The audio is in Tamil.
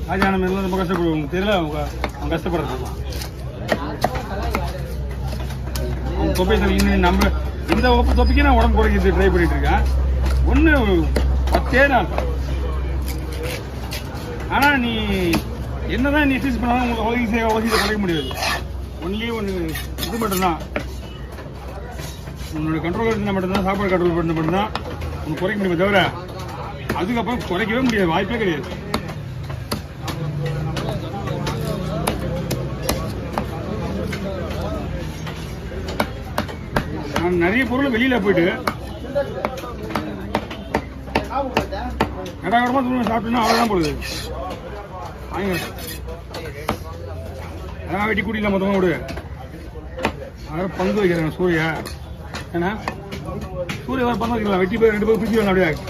ராஜானம் எல்லாம் ரொம்ப கஷ்டப்படுவாங்க தெரியல அவங்க கஷ்டப்படுறது தொப்பை இன்னும் நம்ம இந்த தொப்பிக்கு நான் உடம்பு குறைக்கிறது ட்ரை பண்ணிட்டு இருக்கேன். ஒன்று 10 நாள். ஆனால் நீ என்னதான் நீ எக்ஸசைஸ் பண்ணாலும் உங்களுக்கு உலகத்தை குறைக்க முடியாது. ஒன்லி ஒன்று இது மட்டும்தான், உன்னோட கண்ட்ரோல் இருந்தால் மட்டும்தான், சாப்பாடு கண்ட்ரோல் பண்ண மட்டும்தான் உனக்கு குறைக்க முடியுமே தவிர அதுக்கப்புறம் குறைக்கவே முடியாது, வாய்ப்பே கிடையாது. நான் நிறைய பொருள் வெளியில் போயிட்டு கடகடமாக தூரம் சாப்பிட்டுன்னா அவ்வளோதான் போடுது. அதான் வெட்டி கூட்டிக்கலாம் மொத்தமாக விடு. அதான் பங்கு வைக்கிறேன் சூரிய. ஏன்னா சூரிய வேறு பங்கு வைக்கலாம், வெட்டி போய் 2 பேர் பிரிச்சு வரலாம் அப்படியே.